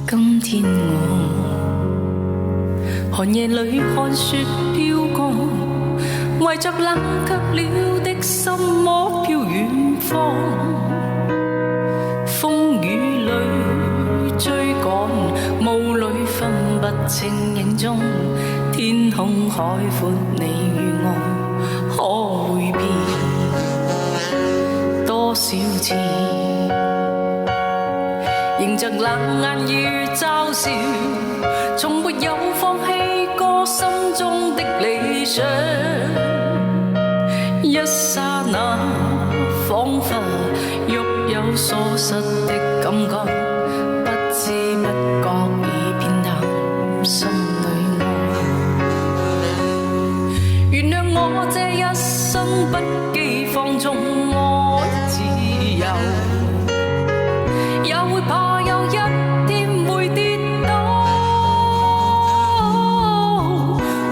今天我寒夜裏看雪飄過，為着冷卻了的心魔飄遠方，風雨裏追趕，霧裏分不清影蹤，天空海闊，你與我可會變多少次？迎着冷眼與嘲笑，從沒有放棄過心中的理想。一剎那，彷彿欲有所失的感覺，不知不覺已變淡心裏愛。原諒我這一生不羈放縱愛自由，也會怕有一天會跌倒，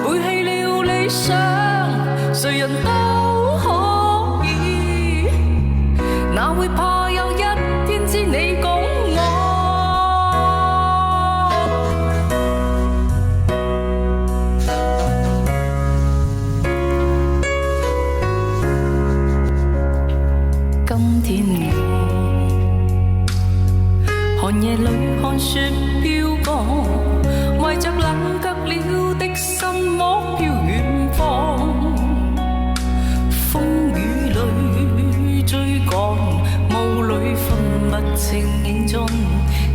背棄了理想，誰人都可以，哪會怕有一天知你講我。今天寒夜裏看雪飄過，為着冷卻了的心魔飄遠方，風雨裏追趕，霧裏分不清影蹤，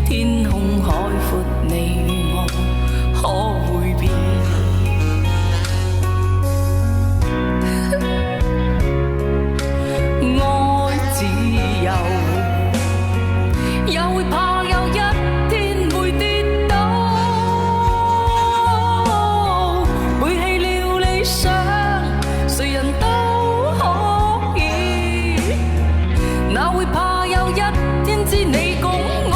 天空海闊，你與我可會變愛自由，也會怕有一天會跌倒，背棄了理想，誰人都可以，哪會怕有一天知你講我。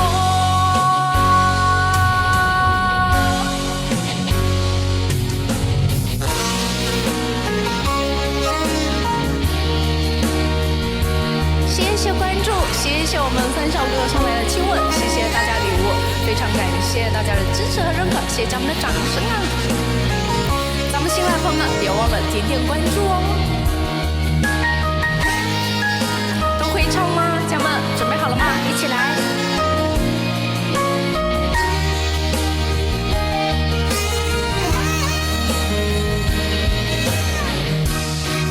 谢谢关注，谢谢我们三少哥哥送来的亲吻，谢谢大家礼物，非常感谢大家的支持和认可，谢谢咱们的掌声啊！咱们新来朋友们别忘了点点关注哦。都会唱吗？家人们准备好了吗？一起来！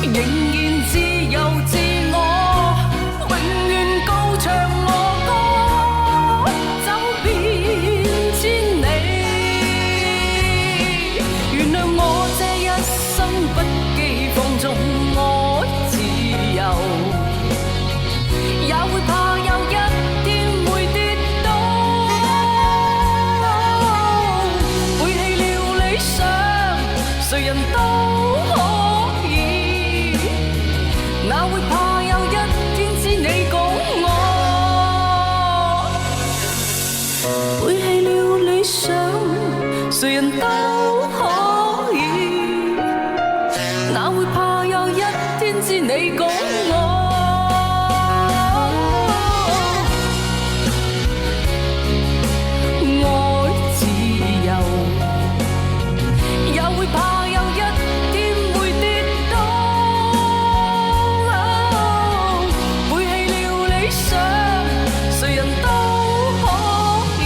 仍然自由自我，永遠高唱我歌，走遍千里。原諒我這一生不羈放縱愛自由，也會怕有一天會跌倒，背棄了理想，誰人都可以，哪會怕有一天知你講我。背棄了理想，誰人都可以，哪會怕有一天知你講我。愛自由，也會怕有一天會跌倒，背棄了理想，誰人都可以，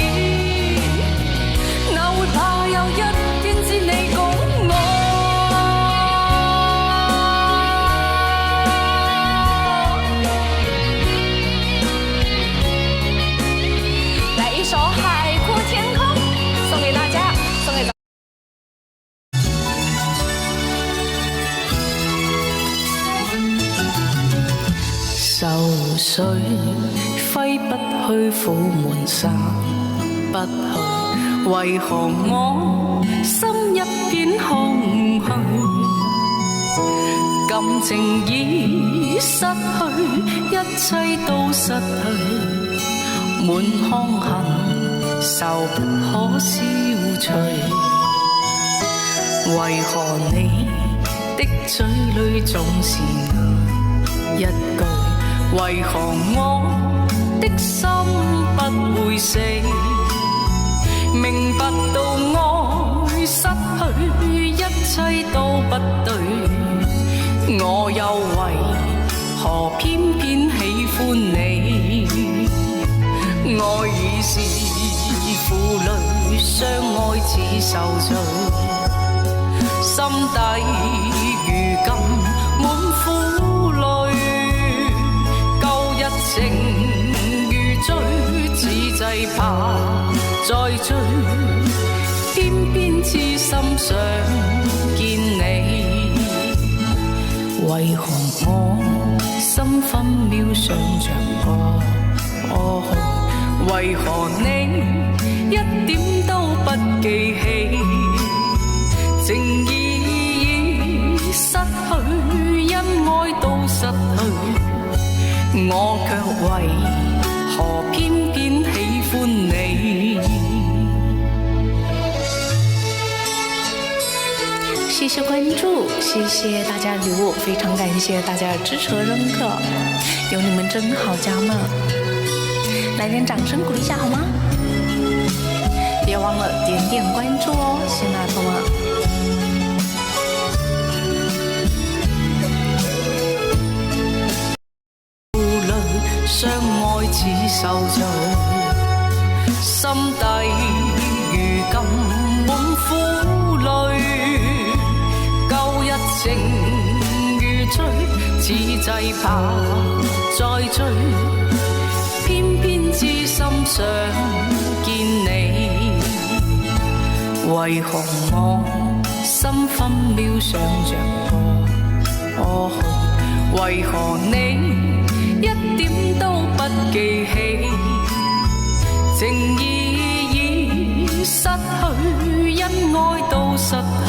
哪會怕有一天知你講我。来一首《海阔天空》送给大家，送给咱。愁緒揮不去，苦悶散不去，為何我心一片空虛？感情已失去，一切都失去，滿腔恨愁不可消除。為何你的嘴裏總是那一句？為何我的心不會死？明白到愛失去一切都不對，我又為何偏偏喜歡你？愛已是負累，相愛似受罪，心底如今滿苦淚，舊日情如醉，此際怕再追，偏偏痴心想見你。為何我心分秒想像過，為何你一點都不記起？情意已失去，因愛都失去，我卻為何偏偏喜歡你？謝謝關注，謝謝大家禮物，非常感謝大家的支持和認可，有你們真好家們，來點掌聲鼓勵一下好嗎？別忘了點點關注哦，謝謝大家們。相愛似受罪，心底如今滿苦淚，舊日情如醉，此際怕再追，偏偏痴心想見你。為何我心分秒想像過，為何你一點都不記起？情意已失去，因愛都失去，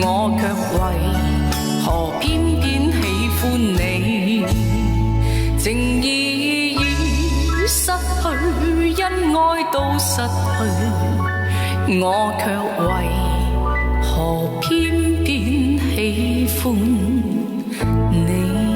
我卻為何偏偏喜歡你？情意已失去，因愛都失去，我卻為何偏偏喜歡你？